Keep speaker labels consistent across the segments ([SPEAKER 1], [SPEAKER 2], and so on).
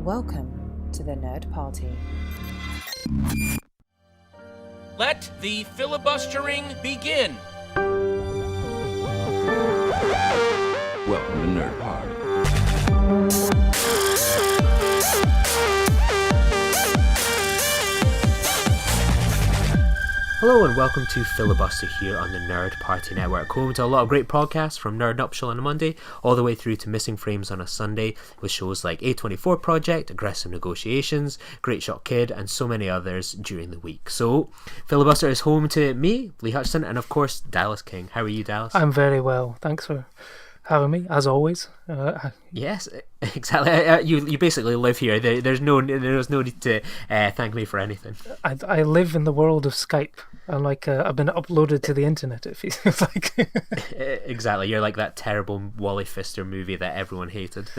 [SPEAKER 1] Welcome to the Nerd Party.
[SPEAKER 2] Let the filibustering begin.
[SPEAKER 3] Welcome to Nerd Party.
[SPEAKER 4] Hello and welcome to Filibuster here on the Nerd Party Network, home to a lot of great podcasts from Nerd Nuptial on a Monday all the way through to Missing Frames on a Sunday, with shows like A24 Project, Aggressive Negotiations, Great Shot Kid and so many others during the week. So Filibuster is home to me, Lee Hutchison, and of course Dallas King. How are you, Dallas?
[SPEAKER 5] I'm very well, thanks for having me, as always.
[SPEAKER 4] Yes, exactly. You basically live here. There's no need to thank me for anything.
[SPEAKER 5] I live in the world of Skype. I'm like I've been uploaded to the internet, it feels like.
[SPEAKER 4] Exactly. You're like that terrible Wally Pfister movie that everyone hated.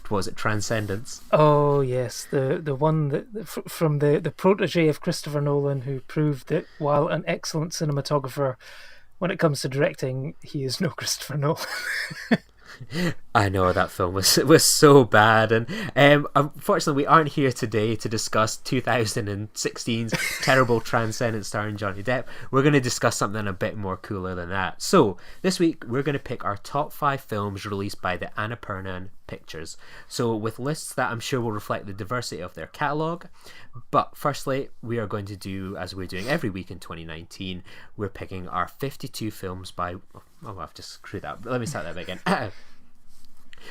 [SPEAKER 4] Was it Transcendence?
[SPEAKER 5] Oh yes, the one that from the protege of Christopher Nolan, who proved that while an excellent cinematographer, when it comes to directing, he is no Christopher Nolan.
[SPEAKER 4] I know, that film was so bad, and unfortunately we aren't here today to discuss 2016's terrible Transcendence starring Johnny Depp. We're going to discuss something a bit more cooler than that. So this week we're going to pick our top 5 films released by the Annapurna Pictures, so with lists that I'm sure will reflect the diversity of their catalogue. But firstly, we are going to do, as we're doing every week in 2019, we're picking our 52 films by... Oh, I've just screwed that up. Let me start that again.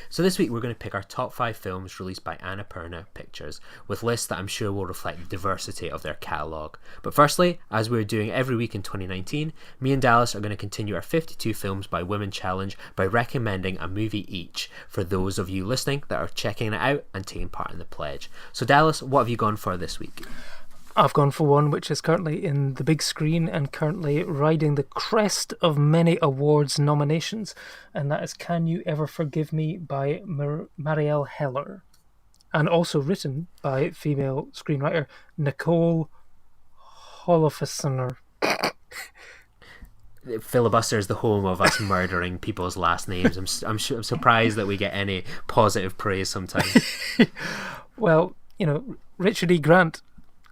[SPEAKER 4] So this week we're going to pick our top 5 films released by Annapurna Pictures, with lists that I'm sure will reflect the diversity of their catalogue. But firstly, as we're doing every week in 2019, me and Dallas are going to continue our 52 films by Women challenge by recommending a movie each for those of you listening that are checking it out and taking part in the pledge. So Dallas, what have you gone for this week?
[SPEAKER 5] I've gone for one which is currently in the big screen and currently riding the crest of many awards nominations, and that is Can You Ever Forgive Me by Marielle Heller, and also written by female screenwriter Nicole Holofcener.
[SPEAKER 4] Filibuster is the home of us murdering people's last names. I'm surprised that we get any positive praise sometimes.
[SPEAKER 5] Well, you know, Richard E. Grant,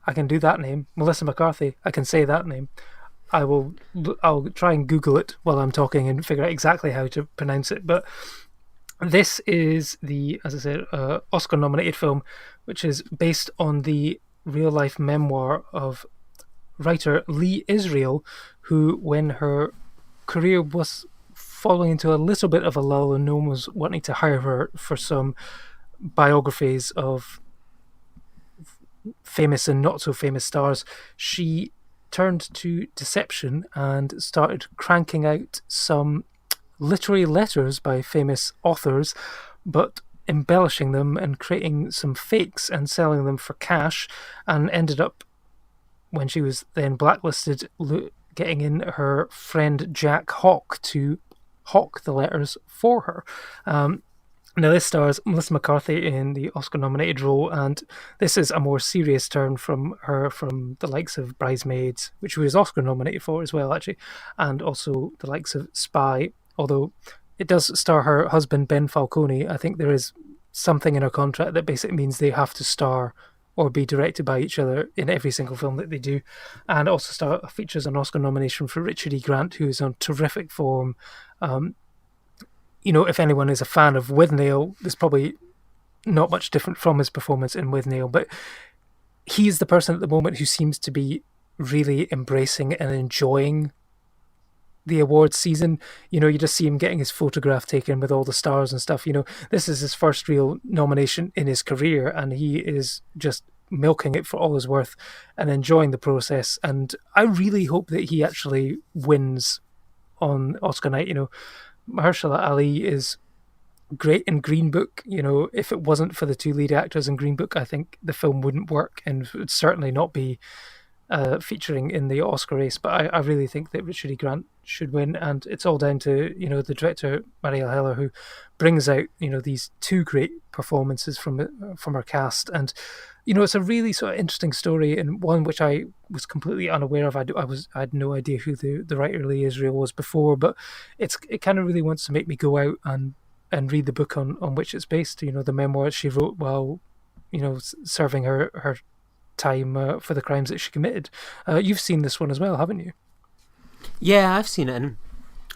[SPEAKER 5] I can do that name. Melissa McCarthy, I can say that name. I'll try and Google it while I'm talking and figure out exactly how to pronounce it. But this is the, as I said, Oscar-nominated film, which is based on the real-life memoir of writer Lee Israel, who, when her career was falling into a little bit of a lull and no one was wanting to hire her for some biographies of famous and not so famous stars, she turned to deception and started cranking out some literary letters by famous authors, but embellishing them and creating some fakes and selling them for cash, and ended up, when she was then blacklisted, getting in her friend Jack Hawk to hawk the letters for her. Now, this stars Melissa McCarthy in the Oscar-nominated role, and this is a more serious turn from her from the likes of Bridesmaids, which she was Oscar-nominated for as well, actually, and also the likes of Spy, although it does star her husband, Ben Falcone. I think there is something in her contract that basically means they have to star or be directed by each other in every single film that they do, and also features an Oscar nomination for Richard E. Grant, who is on terrific form. You know, if anyone is a fan of Withnail, there's probably not much different from his performance in Withnail, but he's the person at the moment who seems to be really embracing and enjoying the awards season. You know, you just see him getting his photograph taken with all the stars and stuff. You know, this is his first real nomination in his career, and he is just milking it for all his worth and enjoying the process. And I really hope that he actually wins on Oscar night. You know, Mahershala Ali is great in Green Book. You know, if it wasn't for the 2 lead actors in Green Book, I think the film wouldn't work and would certainly not be featuring in the Oscar race. But I really think that Richard E. Grant should win, and it's all down to, you know, the director Marielle Heller, who brings out, you know, these 2 great performances from her cast. And you know, it's a really sort of interesting story, and one which I was completely unaware of. I had no idea who the writer Lee Israel was before, but it kind of really wants to make me go out and read the book on which it's based. You know, the memoir she wrote while serving her time for the crimes that she committed. You've seen this one as well, haven't you?
[SPEAKER 4] Yeah, I've seen it, and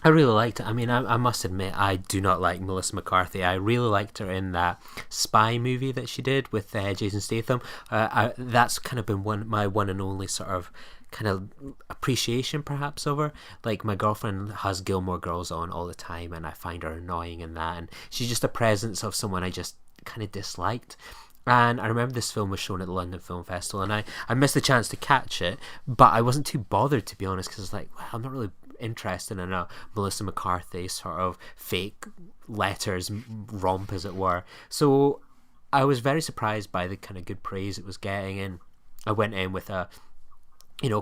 [SPEAKER 4] I really liked it. I mean, I must admit, I do not like Melissa McCarthy. I really liked her in that spy movie that she did with Jason Statham. That's kind of been my one and only sort of kind of appreciation perhaps of her. Like, my girlfriend has Gilmore Girls on all the time, and I find her annoying in that, and she's just a presence of someone I just kind of disliked. And I remember this film was shown at the London Film Festival, and I missed the chance to catch it, but I wasn't too bothered, to be honest, because I was like, well, I'm not really interested in a Melissa McCarthy sort of fake letters romp, as it were. So I was very surprised by the kind of good praise it was getting, and I went in with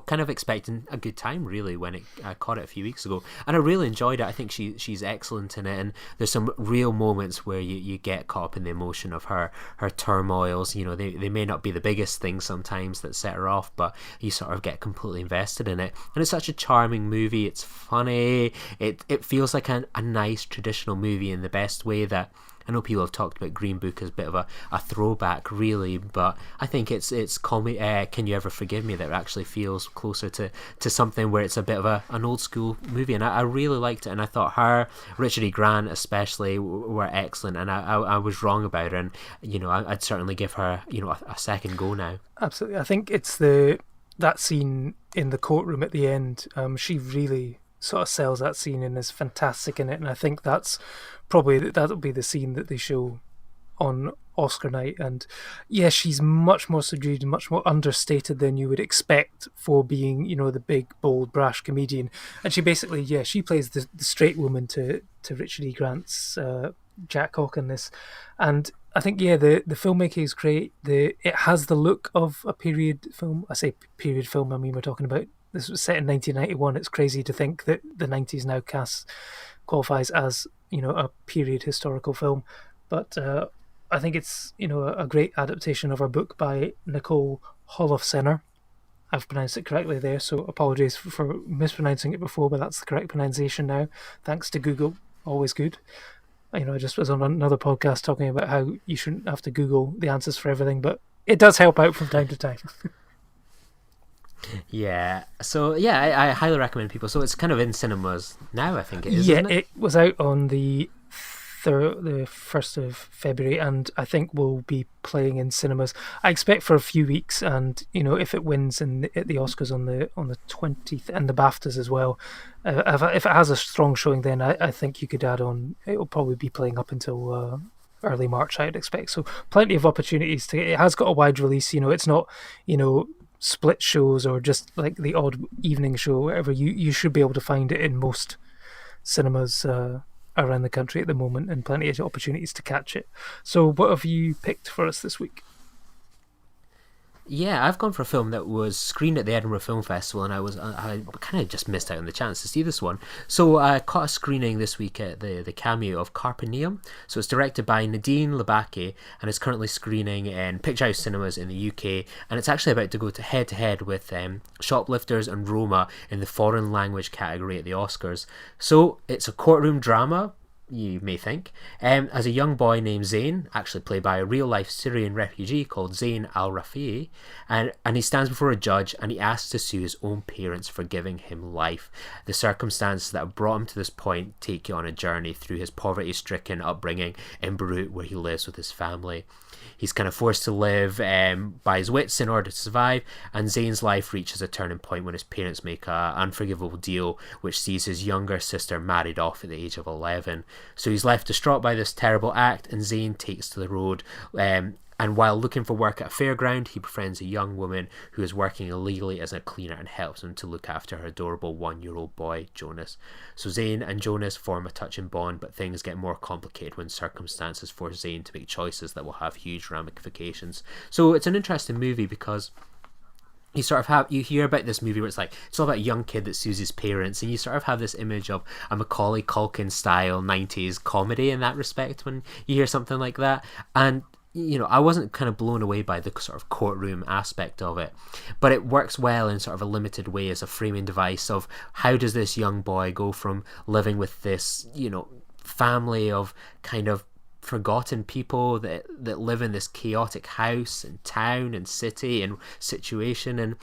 [SPEAKER 4] kind of expecting a good time, really, when I caught it a few weeks ago, and I really enjoyed it. I think she's excellent in it, and there's some real moments where you get caught up in the emotion of her turmoils. They may not be the biggest things sometimes that set her off, but you sort of get completely invested in it, and it's such a charming movie. It's funny. It feels like a nice traditional movie in the best way that I know people have talked about Green Book as a bit of a throwback, really, but I think it's comedy. Can You Ever Forgive Me that actually feels closer to something where it's a bit of an old school movie, and I really liked it, and I thought her, Richard E. Grant especially, were excellent, and I was wrong about her, and I'd certainly give her a second go now.
[SPEAKER 5] Absolutely. I think it's that scene in the courtroom at the end. She really sort of sells that scene and is fantastic in it, and I think that'll be the scene that they show on Oscar night. And yeah, she's much more subdued and much more understated than you would expect for being the big, bold, brash comedian. And she basically she plays the straight woman to Richard E. Grant's Jack Hawke in this. And I think the filmmaking is great. It has the look of a period film. I say period film, I mean, we're talking about, this was set in 1991. It's crazy to think that the 90s now qualifies as a period historical film, but I think it's a great adaptation of our book by Nicole Holofcener. I've pronounced it correctly there, so apologies for mispronouncing it before, but that's the correct pronunciation now, thanks to Google. Always good. I just was on another podcast talking about how you shouldn't have to Google the answers for everything, but it does help out from time to time.
[SPEAKER 4] Yeah, so I highly recommend people. So it's kind of in cinemas now, I think it is.
[SPEAKER 5] Yeah,
[SPEAKER 4] isn't it?
[SPEAKER 5] It was out on the 1st of February, and I think we'll be playing in cinemas. I expect for a few weeks, and if it wins at the Oscars on the 20th and the BAFTAs as well, if it has a strong showing, then I think you could add on. It will probably be playing up until early March, I'd expect. So plenty of opportunities it has got a wide release. It's not split shows or just like the odd evening show, whatever. You should be able to find it in most cinemas around the country at the moment, and plenty of opportunities to catch it. So what have you picked for us this week?
[SPEAKER 4] Yeah, I've gone for a film that was screened at the Edinburgh Film Festival, and I kind of just missed out on the chance to see this one. So I caught a screening this week at the Cameo of Carpe Diem. So it's directed by Nadine Labaki, and it's currently screening in Picture House Cinemas in the UK, and it's actually about to go head to head with Shoplifters and Roma in the foreign language category at the Oscars. So it's a courtroom drama, you may think, as a young boy named Zain, actually played by a real-life Syrian refugee called Zain al-Rafi'i, and he stands before a judge, and he asks to sue his own parents for giving him life. The circumstances that have brought him to this point take you on a journey through his poverty-stricken upbringing in Beirut, where he lives with his family. He's kind of forced to live by his wits in order to survive, and Zayn's life reaches a turning point when his parents make an unforgivable deal which sees his younger sister married off at the age of 11. So he's left distraught by this terrible act, and Zayn takes to the road, and while looking for work at a fairground, he befriends a young woman who is working illegally as a cleaner and helps him to look after her adorable 1-year-old boy, Jonas. So Zayn and Jonas form a touching bond, but things get more complicated when circumstances force Zayn to make choices that will have huge ramifications. So it's an interesting movie because you hear about this movie where it's all about a young kid that sues his parents, and you sort of have this image of a Macaulay Culkin style 90s comedy in that respect when you hear something like that. And I wasn't kind of blown away by the sort of courtroom aspect of it, but it works well in sort of a limited way as a framing device of how does this young boy go from living with this, family of kind of forgotten people that live in this chaotic house and town and city and situation, and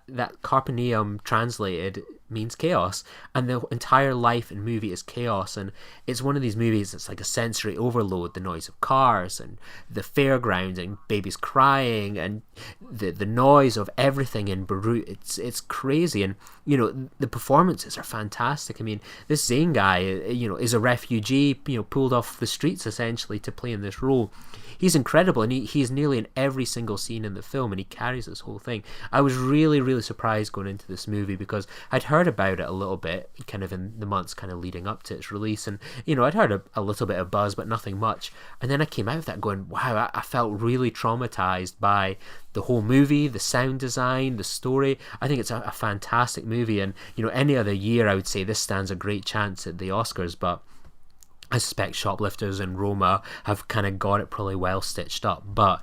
[SPEAKER 4] that carpe diem translated means chaos, and the entire life and movie is chaos. And it's one of these movies that's like a sensory overload: the noise of cars and the fairgrounds and babies crying and the noise of everything in Beirut. It's crazy, and the performances are fantastic. I mean, this Zane guy is a refugee, pulled off the streets essentially to play in this role. He's incredible, and he's nearly in every single scene in the film, and he carries this whole thing. I was really, really surprised going into this movie because I'd heard about it a little bit kind of in the months kind of leading up to its release, and I'd heard a little bit of buzz, but nothing much. And then I came out of that going, wow, I felt really traumatized by the whole movie, the sound design, the story. I think it's a fantastic movie, and any other year I would say this stands a great chance at the Oscars, but I suspect Shoplifters and Roma have kind of got it probably well stitched up, but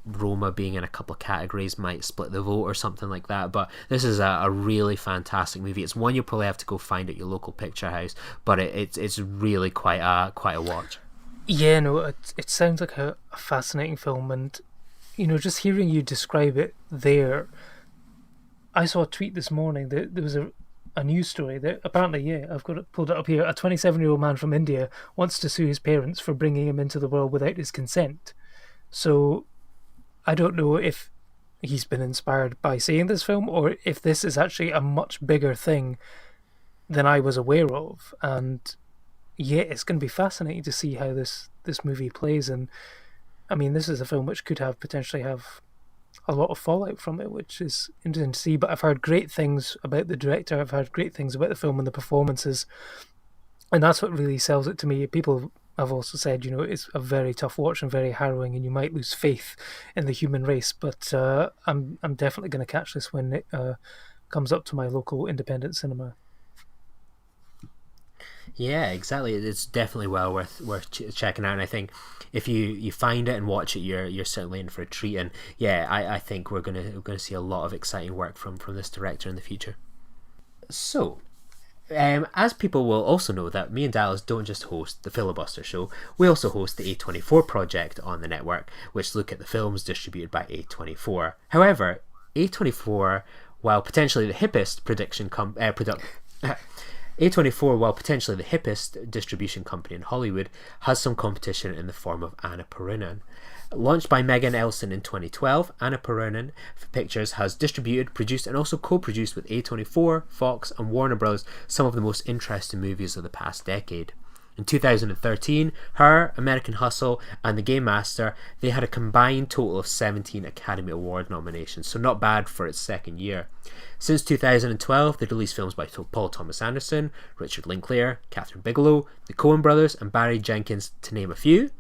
[SPEAKER 4] Roma being in a couple of categories might split the vote or something like that. But this is a really fantastic movie. It's one you probably have to go find at your local picture house, but it's really quite a watch.
[SPEAKER 5] Yeah, no, it sounds like a fascinating film, and just hearing you describe it there, I saw a tweet this morning that there was a news story that apparently, I've got it pulled it up here. A 27-year-old man from India wants to sue his parents for bringing him into the world without his consent. So I don't know if he's been inspired by seeing this film or if this is actually a much bigger thing than I was aware of. And it's going to be fascinating to see how this movie plays. And I mean, this is a film which could potentially have a lot of fallout from it, which is interesting to see. But I've heard great things about the director. I've heard great things about the film and the performances, and that's what really sells it to me. People have also said, it's a very tough watch and very harrowing, and you might lose faith in the human race. But I'm definitely going to catch this when it comes up to my local independent cinema.
[SPEAKER 4] Yeah, exactly. It's definitely well worth checking out, and I think if you find it and watch it, you're certainly in for a treat. And I think we're gonna see a lot of exciting work from this director in the future. So, as people will also know, that me and Dallas don't just host the Filibuster Show, we also host the A24 Project on the network, which look at the films distributed by A24. However, A24, while potentially the hippest A24, while potentially the hippest distribution company in Hollywood, has some competition in the form of Annapurna. Launched by Megan Ellison in 2012, Annapurna Pictures has distributed, produced and also co-produced with A24, Fox and Warner Bros. Some of the most interesting movies of the past decade. In 2013, Her, American Hustle and The Game Master, they had a combined total of 17 Academy Award nominations, so not bad for its second year. Since 2012, they've released films by Paul Thomas Anderson, Richard Linklater, Kathryn Bigelow, the Coen Brothers and Barry Jenkins, to name a few.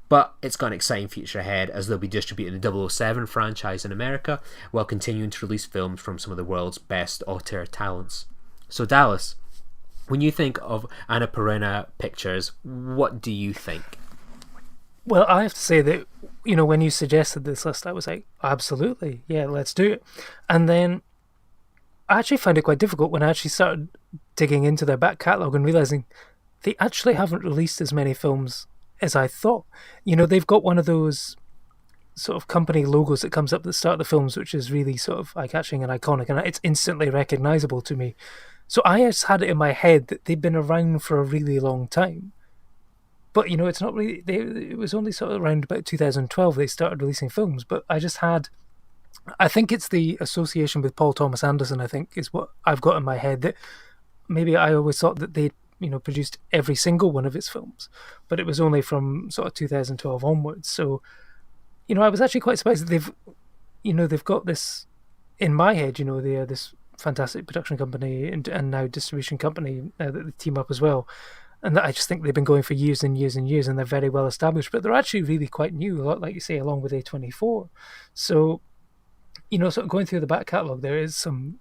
[SPEAKER 4] But it's got an exciting future ahead, as they'll be distributing the 007 franchise in America, while continuing to release films from some of the world's best auteur talents. So Dallas, when you think of Annapurna Pictures, what do you think?
[SPEAKER 5] Well, I have to say that, when you suggested this list, I was like, absolutely, yeah, let's do it. And then I actually found it quite difficult when I actually started digging into their back catalogue and realising they actually haven't released as many films as I thought. They've got one of those sort of company logos that comes up at the start of the films, which is really sort of eye-catching and iconic, and it's instantly recognisable to me. So I just had it in my head that they've been around for a really long time. But, it's not really... It was only sort of around about 2012 they started releasing films, but I think it's the association with Paul Thomas Anderson, I think, is what I've got in my head, that maybe I always thought that they produced every single one of his films, but it was only from sort of 2012 onwards. So, I was actually quite surprised that they've got this in my head. They are this fantastic production company and now distribution company that they team up as well, and that I just think they've been going for years and years and years, and they're very well established, but they're actually really quite new, a lot like you say, along with A24. So, sort of going through the back catalogue, there is some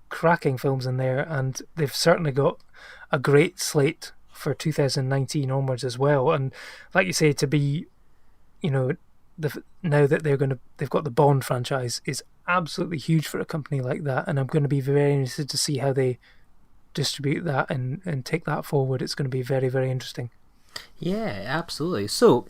[SPEAKER 5] cracking films in there, and they've certainly got a great slate for 2019 onwards as well. And like you say, to be, now that they've got the Bond franchise is absolutely huge for a company like that, and I'm going to be very interested to see how they distribute that and take that forward. It's going to be very, very interesting.
[SPEAKER 4] Yeah, absolutely. So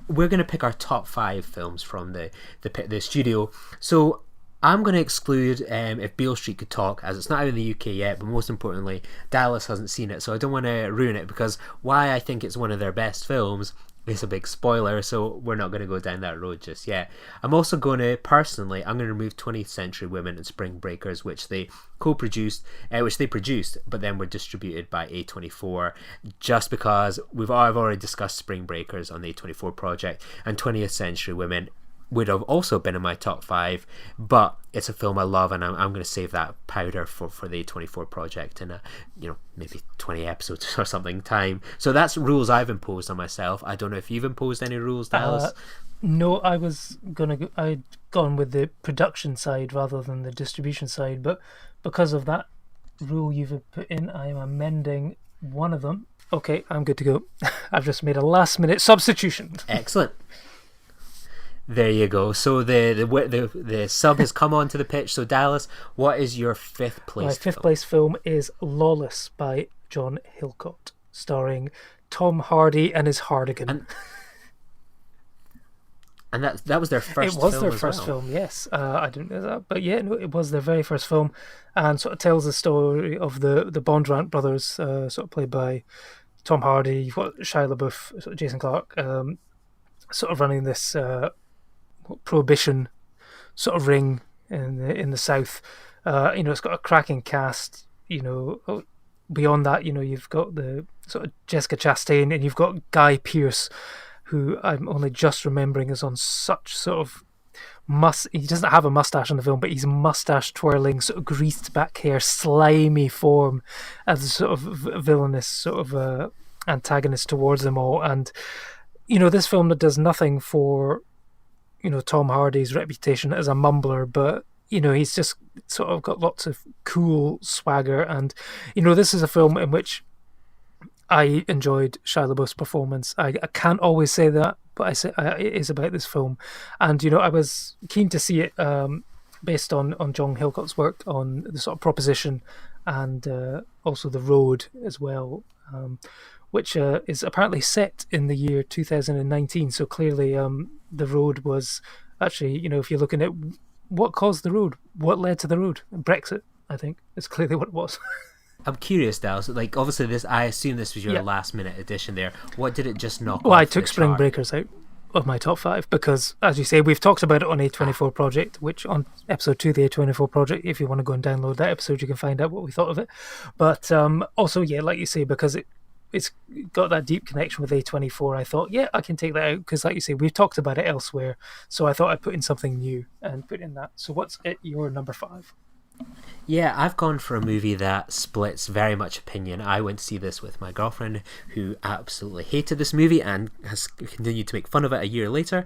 [SPEAKER 4] we're going to pick our top 5 films from the studio. So I'm going to exclude If Beale Street Could Talk, as it's not out in the UK yet, but most importantly, Dallas hasn't seen it, so I don't want to ruin it, because why I think it's one of their best films is a big spoiler, so we're not going to go down that road just yet. I'm also going to, personally, I'm going to remove 20th Century Women and Spring Breakers, which they co-produced, which they produced, but then were distributed by A24, just because I've already discussed Spring Breakers on the A24 project, and 20th Century Women would have also been in my top 5, but it's a film I love, and I'm going to save that powder for the A24 project in maybe 20 episodes or something time. So that's rules I've imposed on myself. I don't know if you've imposed any rules, Dallas.
[SPEAKER 5] No, I'd gone with the production side rather than the distribution side, but because of that rule you've put in, I am amending one of them. Okay, I'm good to go. I've just made a last minute substitution.
[SPEAKER 4] Excellent. There you go. So the sub has come onto the pitch. So Dallas, what is your 5th place?
[SPEAKER 5] My 5th place film is Lawless by John Hillcoat, starring Tom Hardy and his Hardigan.
[SPEAKER 4] And that was their first.
[SPEAKER 5] It was
[SPEAKER 4] film
[SPEAKER 5] their
[SPEAKER 4] as
[SPEAKER 5] first
[SPEAKER 4] well.
[SPEAKER 5] film. Yes, I didn't know that, but yeah, no, it was their very first film, and sort of tells the story of the Bondurant brothers, sort of played by Tom Hardy. You've got Shia LaBeouf, sort of Jason Clarke, sort of running this prohibition sort of ring in the South. It's got a cracking cast. Beyond that, you've got the sort of Jessica Chastain, and you've got Guy Pearce, who I'm only just remembering is on such sort of he doesn't have a mustache in the film, but he's mustache twirling, sort of greased back hair, slimy form as a sort of villainous sort of antagonist towards them all. And this film that does nothing for Tom Hardy's reputation as a mumbler, but he's just sort of got lots of cool swagger, and this is a film in which I enjoyed Shia LaBeouf's performance. I can't always say that, but it is about this film, and I was keen to see it based on John Hillcoat's work on the sort of Proposition and also The Road as well, which is apparently set in the year 2019. So clearly, The Road was actually, if you're looking at what caused The Road, what led to The Road, Brexit, I think is clearly what it was.
[SPEAKER 4] I'm curious, Dallas. Like, obviously, I assume this was your last minute addition there. What did it just knock off?
[SPEAKER 5] Well, I took
[SPEAKER 4] the
[SPEAKER 5] Spring
[SPEAKER 4] chart?
[SPEAKER 5] Breakers out of my top 5 because, as you say, we've talked about it on A24 Project, which on episode 2 of the A24 Project, if you want to go and download that episode, you can find out what we thought of it. But also, yeah, like you say, because it's got that deep connection with A24, I thought, yeah, I can take that out because, like you say, we've talked about it elsewhere. So I thought I'd put in something new and put in that. So what's your number 5?
[SPEAKER 4] Yeah, I've gone for a movie that splits very much opinion. I went to see this with my girlfriend, who absolutely hated this movie and has continued to make fun of it a year later.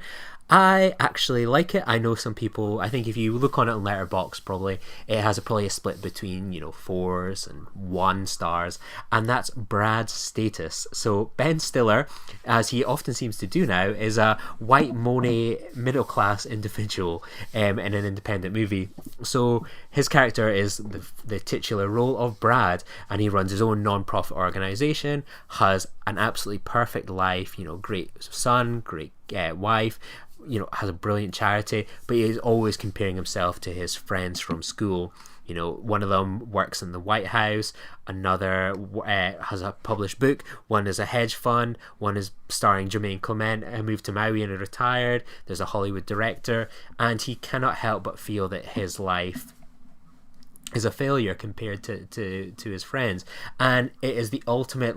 [SPEAKER 4] I actually like it. I know some people, I think if you look on it on Letterboxd, probably it has probably a split between 4s and 1 stars, and that's Brad's Status. So Ben Stiller, as he often seems to do now, is a white Monet middle class individual in an independent movie. So his character is the titular role of Brad, and he runs his own non-profit organization, has an absolutely perfect life, great son, great wife, has a brilliant charity, but he is always comparing himself to his friends from school. One of them works in the White House, another has a published book, one is a hedge fund, one is starring Jermaine Clement, who moved to Maui and retired, there's a Hollywood director, and he cannot help but feel that his life is a failure compared to his friends. And it is the ultimate,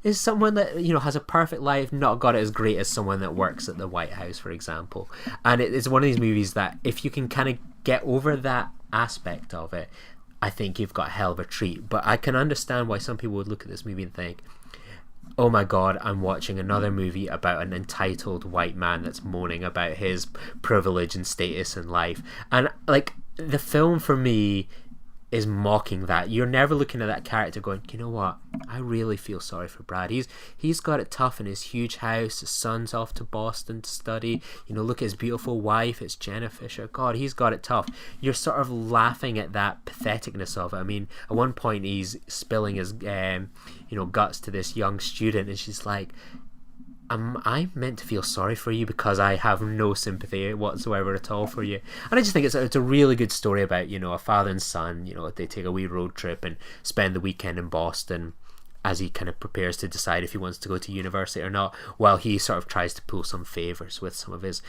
[SPEAKER 4] is someone that has a perfect life not got it as great as someone that works at the White House, for example. And it's one of these movies that if you can kind of get over that aspect of it, I think you've got a hell of a treat. But I can understand why some people would look at this movie and think, oh my god, I'm watching another movie about an entitled white man that's moaning about his privilege and status in life. And the film for me is mocking that. You're never looking at that character going, you know what, I really feel sorry for Brad. He's got it tough in his huge house. His son's off to Boston to study. You know, look at his beautiful wife. It's Jenna Fisher. God, he's got it tough. You're sort of laughing at that patheticness of it. I mean, at one point he's spilling his guts to this young student, and she's like, am I meant to feel sorry for you because I have no sympathy whatsoever at all for you? And I just think it's a really good story about, you know, a father and son. You know, they take a wee road trip and spend the weekend in Boston as he kind of prepares to decide if he wants to go to university or not, while he sort of tries to pull some favours with some of his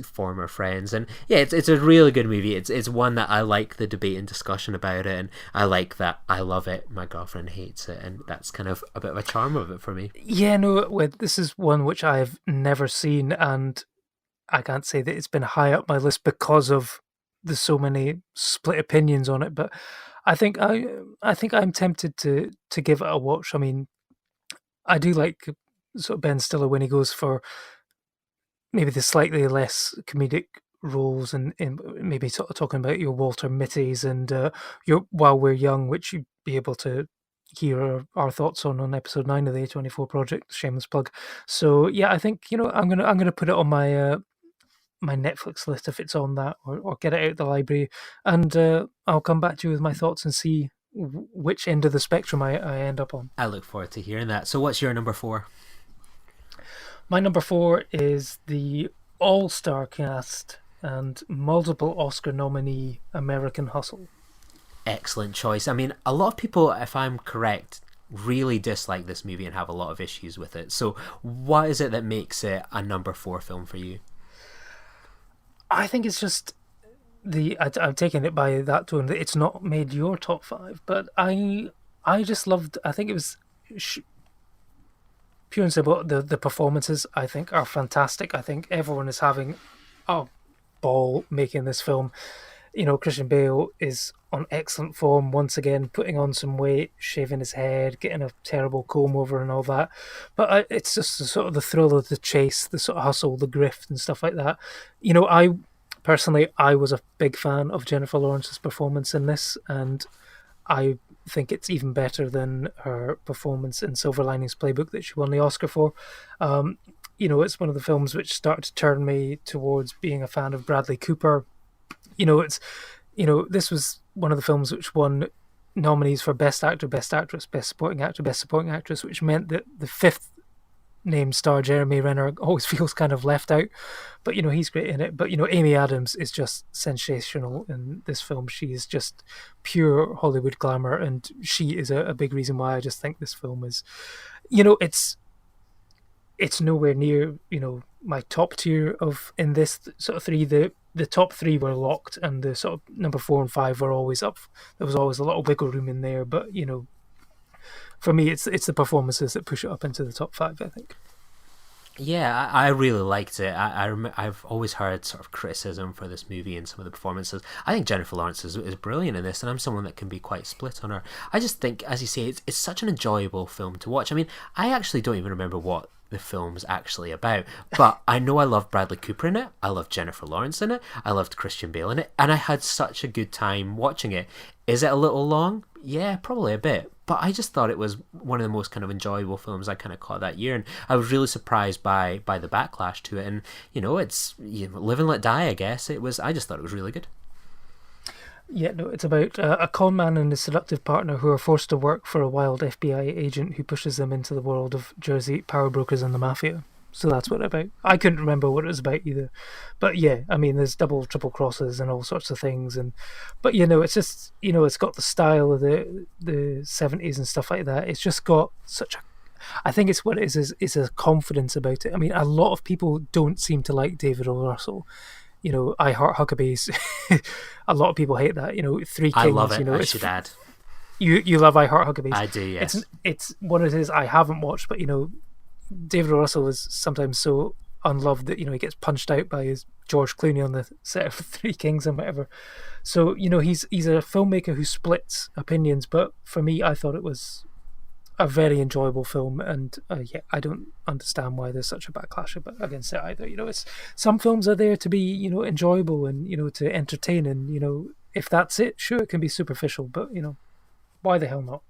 [SPEAKER 4] former friends. And yeah, it's a really good movie. It's one that I like the debate and discussion about it, and I like that I love it, my girlfriend hates it, and that's kind of a bit of a charm of it for me.
[SPEAKER 5] Yeah, no, this is one which I've never seen, and I can't say that it's been high up my list because of there's so many split opinions on it, but I think I'm tempted to give it a watch. I mean, I do like sort of Ben Stiller when he goes for maybe the slightly less comedic roles, and maybe sort of talking about your Walter Mitty's and your While We're Young, which you'd be able to hear our thoughts on episode 9 of the A24 Project, shameless plug. So yeah, I think, you know, I'm gonna put it on my my Netflix list if it's on that, or get it out the library, and I'll come back to you with my thoughts and see which end of the spectrum I end up on.
[SPEAKER 4] I look forward to hearing that. So what's your number 4?
[SPEAKER 5] My number 4 is the all-star cast and multiple Oscar nominee American Hustle.
[SPEAKER 4] Excellent choice. I mean, a lot of people, if I'm correct, really dislike this movie and have a lot of issues with it. So what is it that makes it a number 4 film for you?
[SPEAKER 5] I think it's just I've taken it by that tone that it's not made your top 5, but I just loved. I think it was pure and simple. The performances, I think, are fantastic. I think everyone is having a ball making this film. You know, Christian Bale is on excellent form once again, putting on some weight, shaving his head, getting a terrible comb over and all that. But it's just the sort of the thrill of the chase, the sort of hustle, the grift and stuff like that. You know, I was a big fan of Jennifer Lawrence's performance in this, and I think it's even better than her performance in Silver Linings Playbook that she won the Oscar for. You know, it's one of the films which started to turn me towards being a fan of Bradley Cooper. You know, this was one of the films which won nominees for Best Actor, Best Actress, Best Supporting Actor, Best Supporting Actress, which meant that the 5th named star, Jeremy Renner, always feels kind of left out. But, you know, he's great in it. But, you know, Amy Adams is just sensational in this film. She is just pure Hollywood glamour, and she is a big reason why I just think this film is, you know, it's nowhere near, you know, my top tier of in this sort of 3. The top 3 were locked, and the sort of number 4 and 5 were always up. There was always a lot of wiggle room in there, but, you know, for me, it's the performances that push it up into the top 5, I think.
[SPEAKER 4] Yeah, I really liked it. I've always heard sort of criticism for this movie and some of the performances. I think Jennifer Lawrence is brilliant in this, and I'm someone that can be quite split on her. I just think, as you say, it's such an enjoyable film to watch. I mean, I actually don't even remember what the film's actually about, but I know I loved Bradley Cooper in it, I loved Jennifer Lawrence in it, I loved Christian Bale in it, and I had such a good time watching it. Is it a little long? Yeah, probably a bit, but I just thought it was one of the most kind of enjoyable films I kind of caught that year, and I was really surprised by the backlash to it. And you know, it's, you know, live and let die, I guess. I just thought it was really good.
[SPEAKER 5] Yeah, no, it's about a con man and his seductive partner who are forced to work for a wild FBI agent who pushes them into the world of Jersey power brokers and the mafia. So that's what it's about. I couldn't remember what it was about either. But yeah, I mean, there's double, triple crosses and all sorts of things. But, you know, it's just, you know, it's got the style of the 70s and stuff like that. It's just got such a... I think it's what it is a confidence about it. I mean, a lot of people don't seem to like David O. Russell. You know, I Heart Huckabees. A lot of people hate that. You know, Three Kings.
[SPEAKER 4] I love it,
[SPEAKER 5] you know,
[SPEAKER 4] I should add.
[SPEAKER 5] You love I Heart Huckabees.
[SPEAKER 4] I do, yes.
[SPEAKER 5] It's one of his I haven't watched, but, you know, David O. Russell is sometimes so unloved that, you know, he gets punched out by his George Clooney on the set of Three Kings and whatever. So, you know, he's a filmmaker who splits opinions, but for me, I thought it was a very enjoyable film, and yeah, I don't understand why there's such a backlash against it either. You know, it's some films are there to be, you know, enjoyable and, you know, to entertain, and, you know, if that's it, sure, it can be superficial, but why the hell not?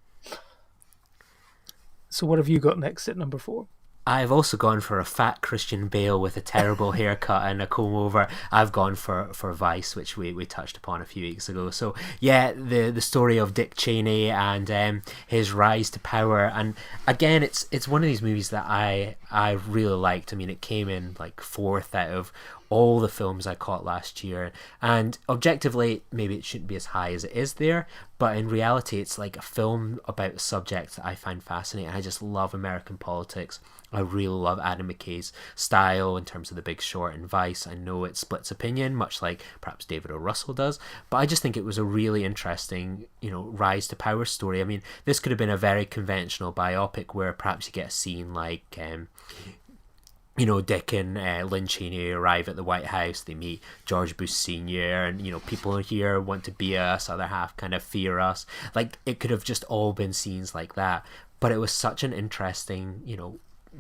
[SPEAKER 5] So what have you got next at number 4?
[SPEAKER 4] I've also gone for a fat Christian Bale with a terrible haircut and a comb over. I've gone for Vice, which we touched upon a few weeks ago. So yeah, the story of Dick Cheney and his rise to power. And again, it's one of these movies that I really liked. I mean, it came in like 4th out of all the films I caught last year, and objectively maybe it shouldn't be as high as it is there, but in reality it's like a film about a subject that I find fascinating. I just love American politics. I really love Adam McKay's style in terms of The Big Short and Vice. I know it splits opinion, much like perhaps David O. Russell does, but I just think it was a really interesting, rise to power story. I mean, this could have been a very conventional biopic where perhaps you get a scene like Dick and Lynn Cheney arrive at the White House. They meet George Bush Sr. and, people here want to be us, other half kind of fear us. Like, it could have just all been scenes like that. But it was such an interesting,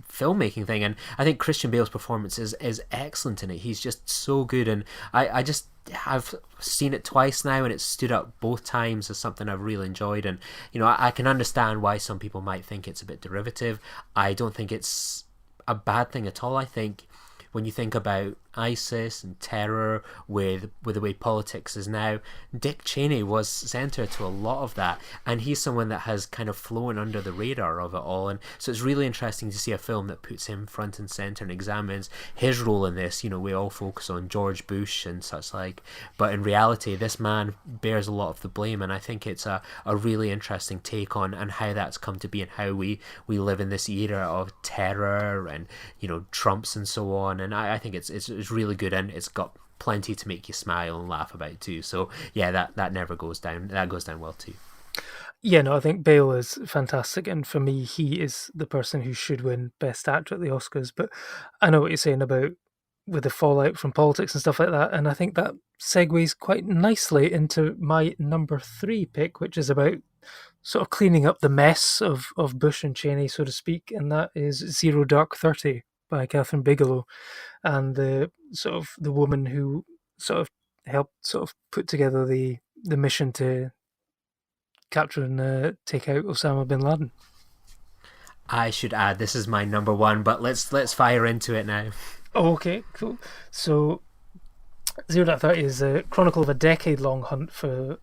[SPEAKER 4] filmmaking thing. And I think Christian Bale's performance is excellent in it. He's just so good. And I've seen it twice now, and it stood up both times as something I've really enjoyed. And, I can understand why some people might think it's a bit derivative. I don't think it's a bad thing at all. I think when you think about ISIS and terror with the way politics is now, Dick Cheney was centre to a lot of that, and he's someone that has kind of flown under the radar of it all. And so it's really interesting to see a film that puts him front and centre and examines his role in this. We all focus on George Bush and such like, but in reality this man bears a lot of the blame, and I think it's a really interesting take on and how that's come to be and how we live in this era of terror and Trumps and so on. And I think it's really good, and it's got plenty to make you smile and laugh about too. So yeah, that never goes down. That goes down well too.
[SPEAKER 5] Yeah, no, I think Bale is fantastic, and for me, he is the person who should win Best Actor at the Oscars. But I know what you're saying about with the fallout from politics and stuff like that, and I think that segues quite nicely into my number 3 pick, which is about sort of cleaning up the mess of Bush and Cheney, so to speak, and that is Zero Dark 30 by Kathryn Bigelow, and the woman who sort of helped put together the mission to capture and take out Osama bin Laden.
[SPEAKER 4] I should add, this is my number 1, but let's fire into it now.
[SPEAKER 5] Oh, okay, cool. So Zero Dark 30 is a chronicle of a decade-long hunt for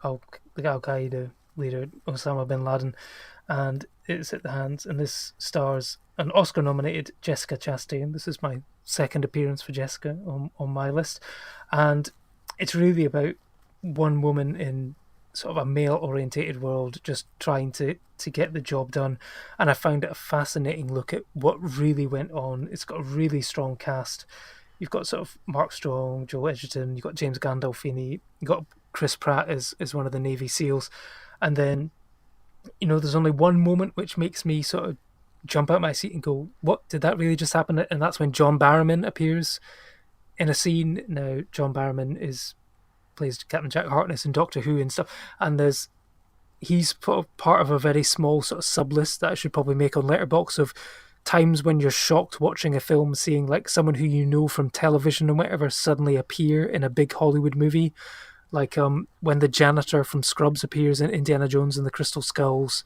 [SPEAKER 5] the Al-Qaeda leader Osama bin Laden, and it's at the hands, and this stars an Oscar-nominated Jessica Chastain. This is my second appearance for Jessica on my list, and it's really about one woman in sort of a male-orientated world just trying to get the job done, and I found it a fascinating look at what really went on. It's got a really strong cast. You've got sort of Mark Strong, Joel Edgerton, you've got James Gandolfini, you've got Chris Pratt as one of the Navy SEALs, and then there's only one moment which makes me sort of jump out my seat and go, what, did that really just happen? And that's when John Barrowman appears in a scene. Now, John Barrowman plays Captain Jack Harkness in Doctor Who and stuff, and he's part of a very small sort of sub-list that I should probably make on Letterboxd of times when you're shocked watching a film, seeing like someone who you know from television and whatever suddenly appear in a big Hollywood movie. Like when the janitor from Scrubs appears in Indiana Jones and the Crystal Skulls,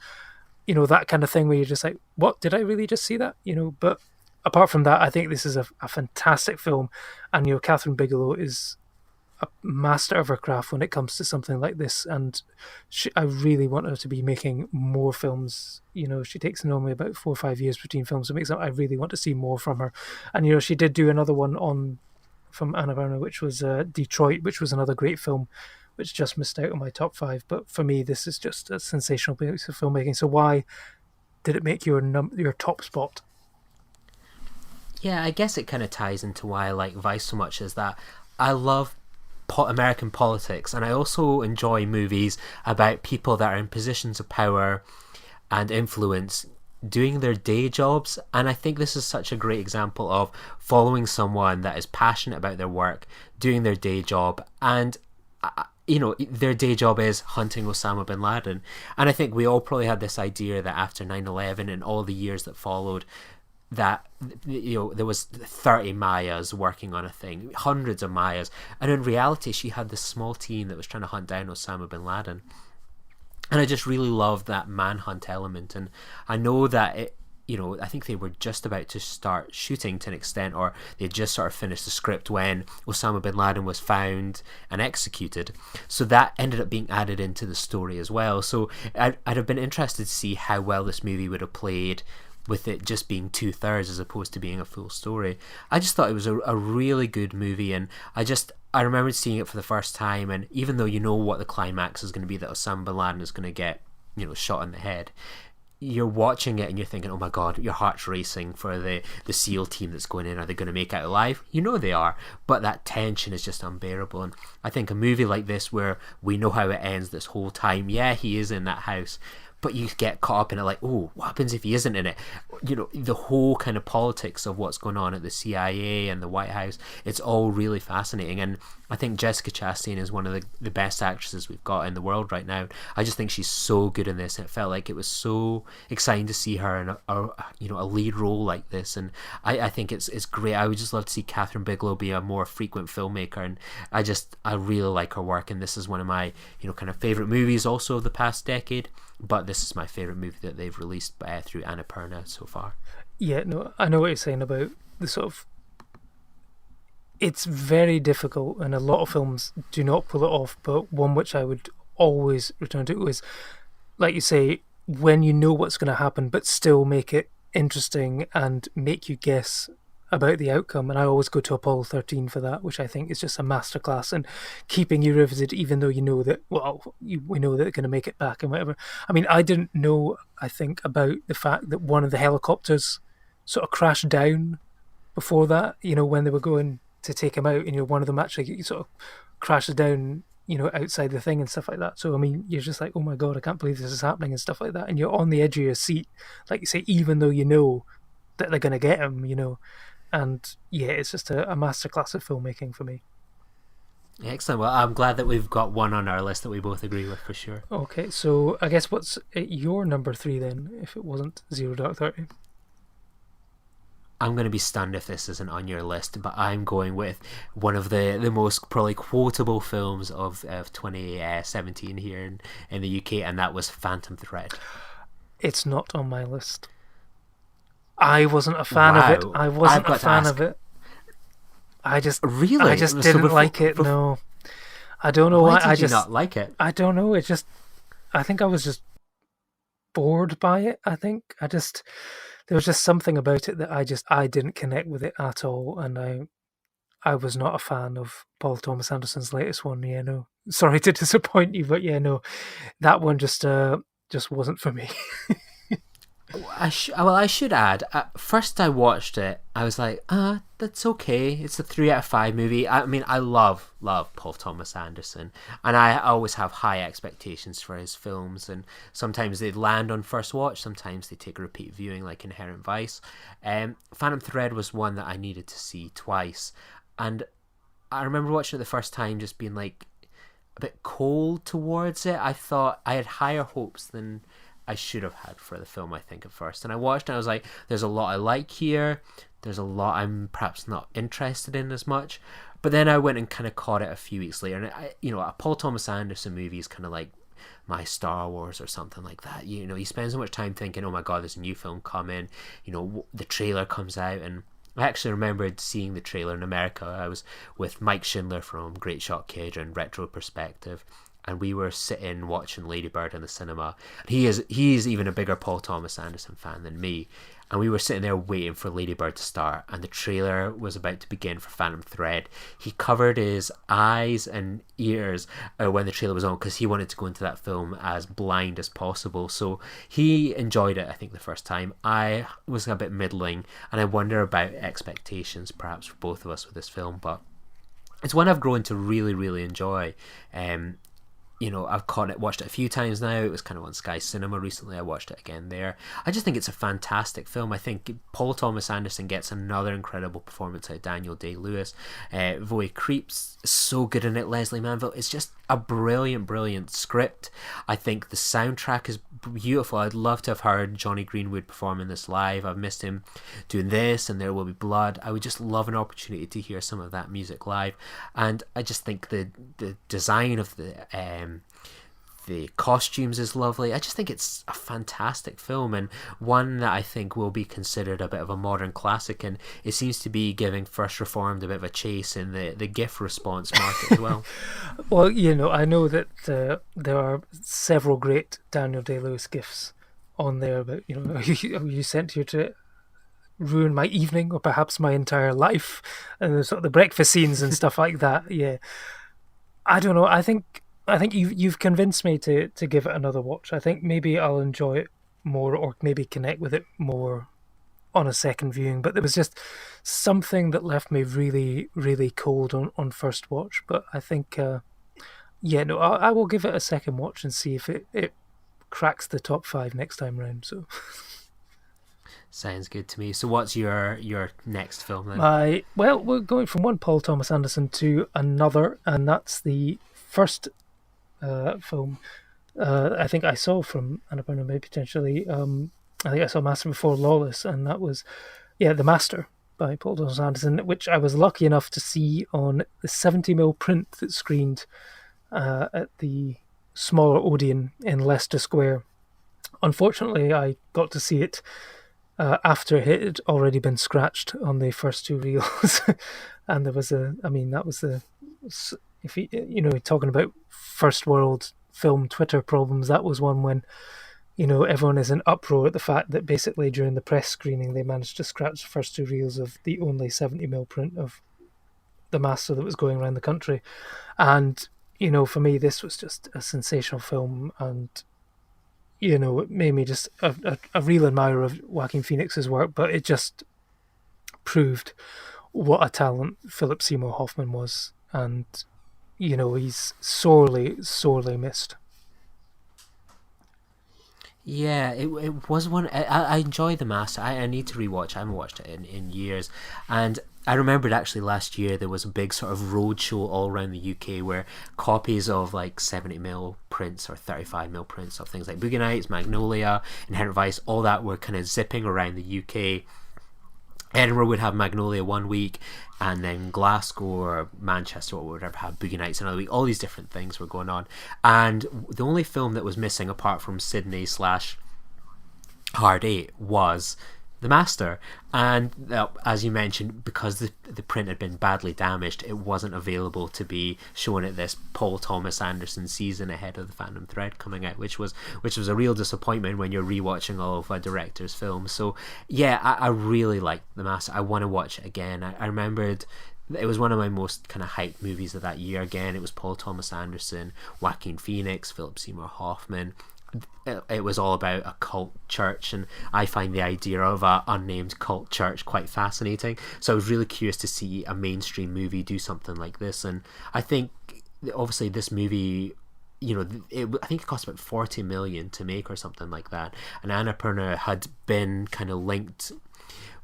[SPEAKER 5] that kind of thing where you're just like, what, did I really just see that? But apart from that, I think this is a fantastic film, and Kathryn Bigelow is a master of her craft when it comes to something like this, and I really want her to be making more films. She takes normally about 4 or 5 years between films to make something. I really want to see more from her, and she did do another one from Annapurna, which was Detroit, which was another great film, which just missed out on my top 5. But for me, this is just a sensational piece of filmmaking. So why did it make your top spot?
[SPEAKER 4] Yeah, I guess it kind of ties into why I like Vice so much, is that I love American politics, and I also enjoy movies about people that are in positions of power and influence doing their day jobs. And I think this is such a great example of following someone that is passionate about their work, doing their day job, and their day job is hunting Osama bin Laden. And I think we all probably had this idea that after 9/11 and all the years that followed, that there was 30 Mayas working on a thing, hundreds of Mayas, and in reality she had this small team that was trying to hunt down Osama bin Laden. And I just really loved that manhunt element. And I know that I think they were just about to start shooting to an extent, or they just sort of finished the script when Osama bin Laden was found and executed. So that ended up being added into the story as well. So I'd have been interested to see how well this movie would have played with it just being 2/3 as opposed to being a full story. I just thought it was a really good movie, and I remember seeing it for the first time, and even though you know what the climax is going to be, that Osama bin Laden is going to get shot in the head, you're watching it and you're thinking, oh my god, your heart's racing for the SEAL team that's going in. Are they going to make it out alive? You know they are, but that tension is just unbearable. And I think a movie like this, where we know how it ends this whole time, yeah, he is in that house, but you get caught up in it, like, oh, what happens if he isn't in it? The whole kind of politics of what's going on at the CIA and the White House, it's all really fascinating. And I think Jessica Chastain is one of the best actresses we've got in the world right now. I just think she's so good in this. It felt like it was so exciting to see her in a lead role like this, and I think it's great. I would just love to see Kathryn Bigelow be a more frequent filmmaker, and I really like her work, and this is one of my kind of favorite movies also of the past decade. But this is my favourite movie that they've released through Annapurna so far.
[SPEAKER 5] Yeah, no, I know what you're saying about the sort of... It's very difficult, and a lot of films do not pull it off, but one which I would always return to is, like you say, when you know what's going to happen, but still make it interesting and make you guess about the outcome. And I always go to Apollo 13 for that, which I think is just a masterclass in keeping you riveted, even though you know that, we know that they're going to make it back and whatever. I mean, I didn't know, I think, about the fact that one of the helicopters sort of crashed down before that, when they were going to take him out, and one of them actually sort of crashes down, outside the thing and stuff like that. So, I mean, you're just like, oh my God, I can't believe this is happening and stuff like that. And you're on the edge of your seat, like you say, even though you know that they're going to get him, And yeah, it's just a masterclass of filmmaking for me.
[SPEAKER 4] Excellent. Well, I'm glad that we've got one on our list that we both agree with, for sure.
[SPEAKER 5] Okay, so I guess what's your number 3 then, if it wasn't Zero Dark 30?
[SPEAKER 4] I'm going to be stunned if this isn't on your list, but I'm going with one of the most probably quotable films of 2017 here in the UK, and that was Phantom Thread.
[SPEAKER 5] It's not on my list. I wasn't a fan of it. I wasn't a fan of it. I just didn't like it. No, I don't know why.
[SPEAKER 4] Why did you not like it?
[SPEAKER 5] I don't know. I think I was just bored by it. I think there was just something about it that I didn't connect with it at all, and I was not a fan of Paul Thomas Anderson's latest one. Yeah, no, sorry to disappoint you, but yeah, no, that one just wasn't for me.
[SPEAKER 4] I should add, first I watched it, I was like, that's okay. It's a 3 out of 5 movie. I mean, I love Paul Thomas Anderson, and I always have high expectations for his films, and sometimes they land on first watch, sometimes they take a repeat viewing, like Inherent Vice. Phantom Thread was one that I needed to see twice, and I remember watching it the first time just being like a bit cold towards it. I thought I had higher hopes than I should have had for the film, I think, at first. And I watched it and I was like, there's a lot I like here. There's a lot I'm perhaps not interested in as much. But then I went and kind of caught it a few weeks later. And, a Paul Thomas Anderson movie is kind of like my Star Wars or something like that. You spend so much time thinking, oh my God, there's a new film coming. The trailer comes out, and I actually remembered seeing the trailer in America. I was with Mike Schindler from Great Shot Kid and Retro Perspective, and we were sitting watching Lady Bird in the cinema. He is even a bigger Paul Thomas Anderson fan than me, and we were sitting there waiting for Lady Bird to start, and the trailer was about to begin for Phantom Thread. He covered his eyes and ears when the trailer was on, because he wanted to go into that film as blind as possible. So he enjoyed it, I think, the first time. I was a bit middling, and I wonder about expectations perhaps for both of us with this film, but it's one I've grown to really, really enjoy. I've watched it a few times now. It was kind of on Sky Cinema recently. I watched it again there. I just think it's a fantastic film. I think Paul Thomas Anderson gets another incredible performance out of Daniel Day-Lewis. Voe Creeps is so good in it. Leslie Manville. It's just a brilliant script. I think the soundtrack is beautiful. I'd love to have heard Johnny Greenwood performing this live. I've missed him doing this and There Will Be Blood. I would just love an opportunity to hear some of that music live. And I just think the design of the costumes is lovely. I just think it's a fantastic film, and one that I think will be considered a bit of a modern classic, and it seems to be giving First Reformed a bit of a chase in the GIF response market as well.
[SPEAKER 5] Well, I know that there are several great Daniel Day-Lewis GIFs on there, but are you sent here to ruin my evening or perhaps my entire life, and the sort of the breakfast scenes and stuff like that. Yeah, I don't know. I think you've convinced me to give it another watch. I think maybe I'll enjoy it more, or maybe connect with it more on a second viewing. But there was just something that left me really, really cold on first watch. But I think, I will give it a second watch and see if it cracks the top 5 next time round. So
[SPEAKER 4] sounds good to me. So what's your next film then?
[SPEAKER 5] We're going from one Paul Thomas Anderson to another, and that's the first film I think I saw from Annapurna, maybe potentially. I think I saw Master Before Lawless, and that was The Master by Paul Thomas Anderson, which I was lucky enough to see on the 70mm print that screened at the smaller Odeon in Leicester Square. Unfortunately, I got to see it after it had already been scratched on the first 2 reels. And there was if talking about first world film Twitter problems, that was one when everyone is in uproar at the fact that basically during the press screening they managed to scratch the first 2 reels of the only 70mm print of The Master that was going around the country. And for me, this was just a sensational film, and it made me just a real admirer of Joaquin Phoenix's work, but it just proved what a talent Philip Seymour Hoffman was, and he's sorely missed.
[SPEAKER 4] Yeah, it was one. I enjoy The Master. I need to rewatch. I haven't watched it in years, and I remembered actually last year there was a big sort of roadshow all around the UK where copies of like 70mm prints or 35mm prints of things like Boogie Nights, Magnolia, Inherent Vice, all that were kind of zipping around the UK. Edinburgh would have Magnolia one week, and then Glasgow or Manchester or whatever have Boogie Nights another week. All these different things were going on, and the only film that was missing apart from Sydney / Hard 8 was The Master. And as you mentioned, because the print had been badly damaged, it wasn't available to be shown at this Paul Thomas Anderson season ahead of the Phantom Thread coming out, which was a real disappointment when you're rewatching all of a director's films. So yeah, I really liked The Master. I want to watch it again. I remembered it was one of my most kind of hyped movies of that year. Again, it was Paul Thomas Anderson, Joaquin Phoenix, Philip Seymour Hoffman. It was all about a cult church, and I find the idea of a unnamed cult church quite fascinating. So I was really curious to see a mainstream movie do something like this, and I think obviously this movie, I think it cost about 40 million to make or something like that, and Annapurna had been kind of linked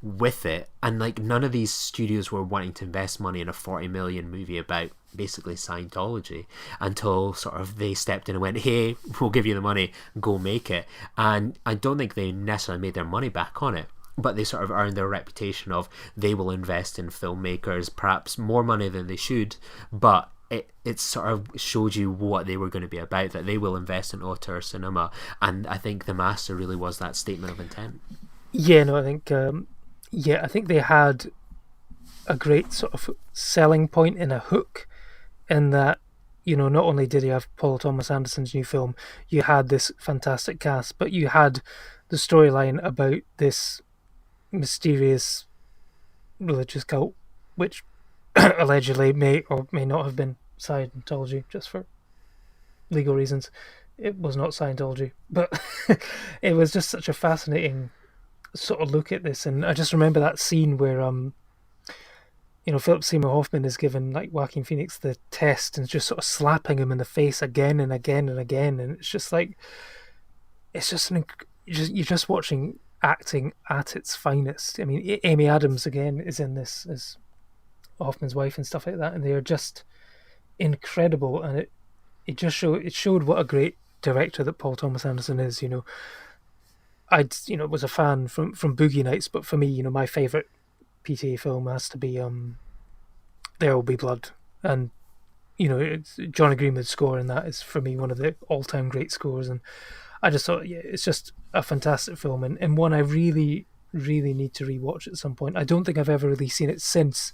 [SPEAKER 4] with it, and like none of these studios were wanting to invest money in a 40 million movie about basically Scientology until sort of they stepped in and went, hey, we'll give you the money, go make it. And I don't think they necessarily made their money back on it, but they sort of earned their reputation of they will invest in filmmakers, perhaps more money than they should, but it sort of showed you what they were going to be about, that they will invest in auteur cinema. And I think The Master really was that statement of intent.
[SPEAKER 5] I think they had a great sort of selling point in a hook, in that, not only did you have Paul Thomas Anderson's new film, you had this fantastic cast, but you had the storyline about this mysterious religious cult, which allegedly may or may not have been Scientology, just for legal reasons. It was not Scientology, but it was just such a fascinating sort of look at this. And I just remember that scene where Philip Seymour Hoffman is given like Joaquin Phoenix the test and just sort of slapping him in the face again and again and again, and it's just like you're just watching acting at its finest. I mean, Amy Adams again is in this as Hoffman's wife and stuff like that, and they are just incredible, and it showed what a great director that Paul Thomas Anderson is. I was a fan from Boogie Nights, but for me, my favorite PTA film has to be There Will Be Blood, and it's Johnny Greenwood's score, and that is for me one of the all-time great scores. And I just thought, yeah, it's just a fantastic film, and one I really, really need to rewatch at some point. I don't think I've ever really seen it since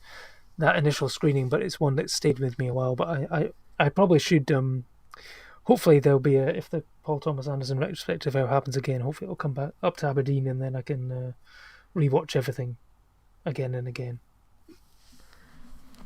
[SPEAKER 5] that initial screening, but it's one that stayed with me a while. But I probably should. Hopefully there'll be if the Paul Thomas Anderson retrospective ever happens again, hopefully it'll come back up to Aberdeen, and then I can rewatch everything again and again.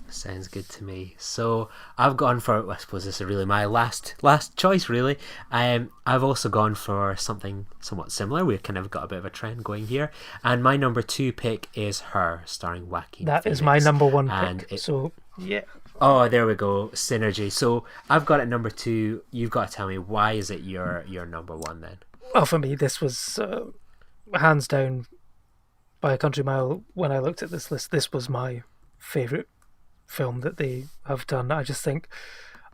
[SPEAKER 4] Sounds good to me. So I've gone for, I suppose this is really my last choice really. I've also gone for something somewhat similar. We've kind of got a bit of a trend going here, and my number 2 pick is Her, starring Joaquin Phoenix.
[SPEAKER 5] That is my number 1
[SPEAKER 4] and
[SPEAKER 5] pick. So yeah.
[SPEAKER 4] Oh, there we go, synergy. So I've got it number 2. You've got to tell me, why is it your number 1 then?
[SPEAKER 5] Well, for me, this was hands down by a country mile. When I looked at this list, this was my favourite film that they have done. I just think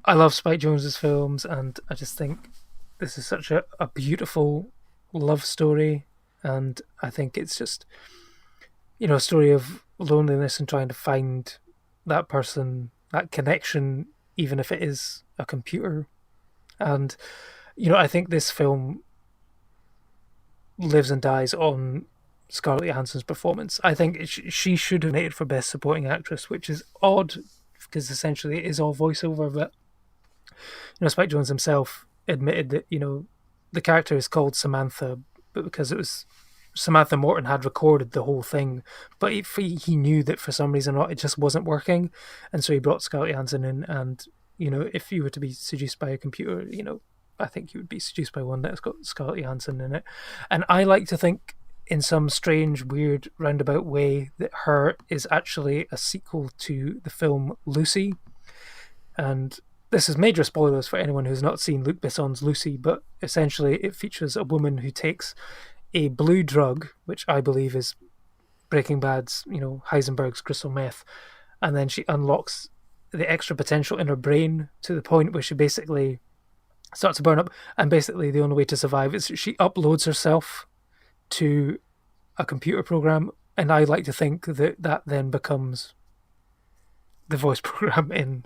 [SPEAKER 5] I love Spike Jonze's films, and I just think this is such a beautiful love story, and I think it's just a story of loneliness and trying to find that person, that connection, even if it is a computer. And I think this film lives and dies on Scarlett Johansson's performance. I think she should have nominated for Best Supporting Actress, which is odd because essentially it is all voiceover. But Spike Jonze himself admitted that the character is called Samantha, but because it was Samantha Morton had recorded the whole thing, but he knew that for some reason or not it just wasn't working, and so he brought Scarlett Johansson in. And if you were to be seduced by a computer, I think you would be seduced by one that's got Scarlett Johansson in it. And I like to think, in some strange, weird, roundabout way, that Her is actually a sequel to the film Lucy. And this is major spoilers for anyone who's not seen Luc Besson's Lucy, but essentially it features a woman who takes a blue drug, which I believe is Breaking Bad's, Heisenberg's crystal meth, and then she unlocks the extra potential in her brain to the point where she basically starts to burn up, and basically the only way to survive is she uploads herself to a computer program, and I like to think that then becomes the voice program in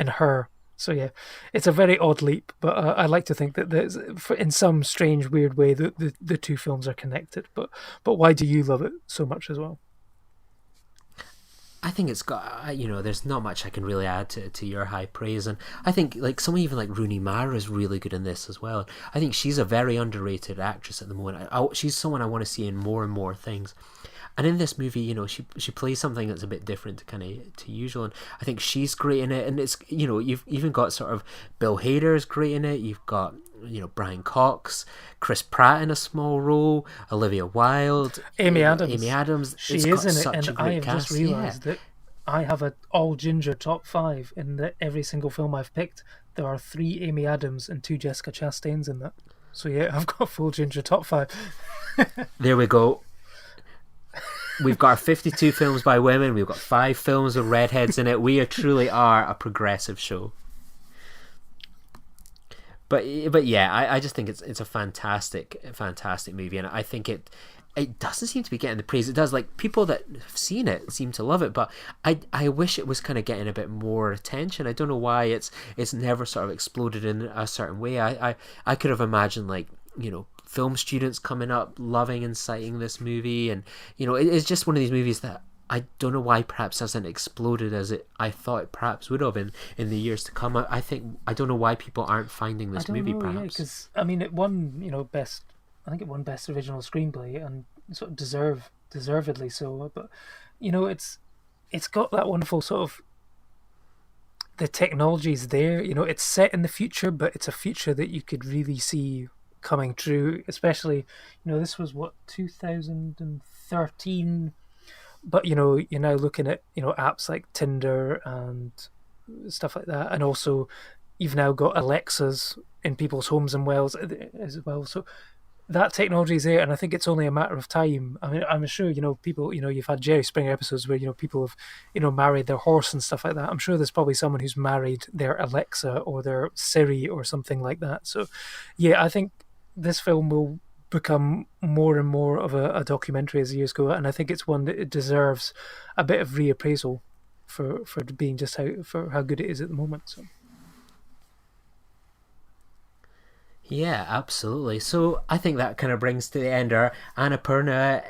[SPEAKER 5] Her. So yeah, it's a very odd leap, but I like to think that there's, in some strange, weird way, the two films are connected. But why do you love it so much as well?
[SPEAKER 4] I think it's got, there's not much I can really add to your high praise, and I think someone even like Rooney Mara is really good in this as well. I think she's a very underrated actress at the moment. She's someone I want to see in more and more things. And in this movie, she plays something that's a bit different to usual, and I think she's great in it. And it's, you've even got sort of Bill Hader's great in it. You've got Brian Cox, Chris Pratt in a small role, Olivia Wilde,
[SPEAKER 5] Amy Adams.
[SPEAKER 4] She
[SPEAKER 5] is in it,
[SPEAKER 4] and
[SPEAKER 5] I have just realised that I have an all ginger top 5 in that every single film I've picked. There are 3 Amy Adams and 2 Jessica Chastains in that. So yeah, I've got a full ginger top 5.
[SPEAKER 4] There we go. We've got our 52 films by women. We've got 5 films with redheads in it. We truly are a progressive show. But yeah, I just think it's a fantastic movie, and I think it doesn't seem to be getting the praise it does. Like, people that have seen it seem to love it, but I wish it was kind of getting a bit more attention. I don't know why it's never sort of exploded in a certain way. I could have imagined film students coming up loving and citing this movie, and it's just one of these movies that I don't know why perhaps hasn't exploded as I thought it perhaps would have in the years to come. I don't know why people aren't finding this movie. Perhaps
[SPEAKER 5] because it won best. I think it won best original screenplay, and sort of deservedly so. But it's got that wonderful sort of, the technology's there. It's set in the future, but it's a future that you could really see coming true. Especially, this was what, 2013. But you're now looking at apps like Tinder and stuff like that, and also you've now got Alexas in people's homes and wells as well. So that technology is there, and I think it's only a matter of time. I mean, I'm sure people. You've had Jerry Springer episodes where people have married their horse and stuff like that. I'm sure there's probably someone who's married their Alexa or their Siri or something like that. So, yeah, I think this film will become more and more of a documentary as the years go, and I think it's one that it deserves a bit of reappraisal for being just how good it is at the moment. So.
[SPEAKER 4] Yeah, absolutely. So I think that kind of brings to the end our Annapurna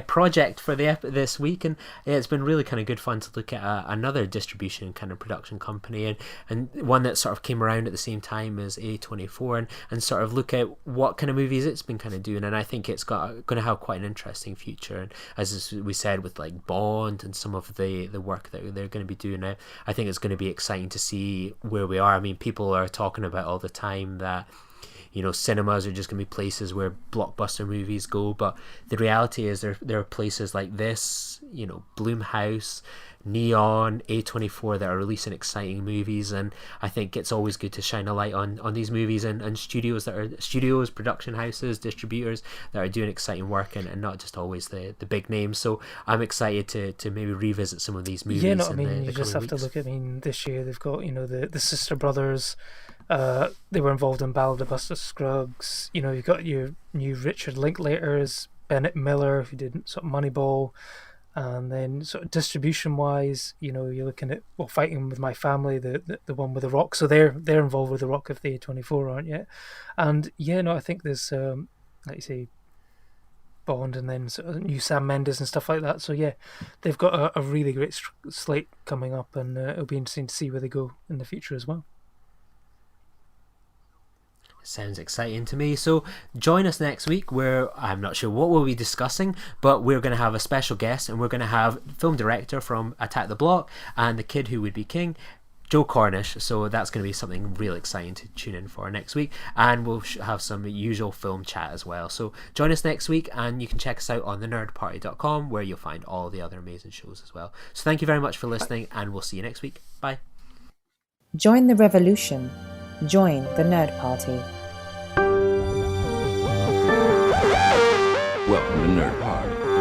[SPEAKER 4] project for this week, and it's been really kind of good fun to look at another distribution kind of production company, and one that sort of came around at the same time as A24, and sort of look at what kind of movies it's been kind of doing, and I think it's going to have quite an interesting future. And as we said, with like Bond and some of the work that they're going to be doing now, I think it's going to be exciting to see where we are. I mean, people are talking about all the time that cinemas are just going to be places where blockbuster movies go, but the reality is there are places like this, Blumhouse, Neon, A24 that are releasing exciting movies, and I think it's always good to shine a light on these movies and studios production houses, distributors that are doing exciting work, and not just always the big names. So I'm excited to maybe revisit some of these movies.
[SPEAKER 5] Yeah, you just have to look at, this year they've got, the Sister Brothers. They were involved in Ballad of Buster Scruggs. You've got your new Richard Linklaters, Bennett Miller, who did sort of Moneyball, and then sort of distribution-wise, you're looking at Fighting with My Family, the one with The Rock. So they're involved with The Rock if the A24 aren't yet. And I think there's like you say, Bond, and then sort of new Sam Mendes and stuff like that. So yeah, they've got a really great slate coming up, and it'll be interesting to see where they go in the future as well.
[SPEAKER 4] Sounds exciting to me. So join us next week, where I'm not sure what we'll be discussing, but we're going to have a special guest, and we're going to have film director from Attack the Block and The Kid Who Would Be King, Joe Cornish. So that's going to be something really exciting to tune in for next week, and we'll have some usual film chat as well. So join us next week, and you can check us out on thenerdparty.com, where you'll find all the other amazing shows as well. So thank you very much for listening, and we'll see you next week. Bye.
[SPEAKER 1] Join the revolution. Join the Nerd Party.
[SPEAKER 3] Welcome to Nerd Party.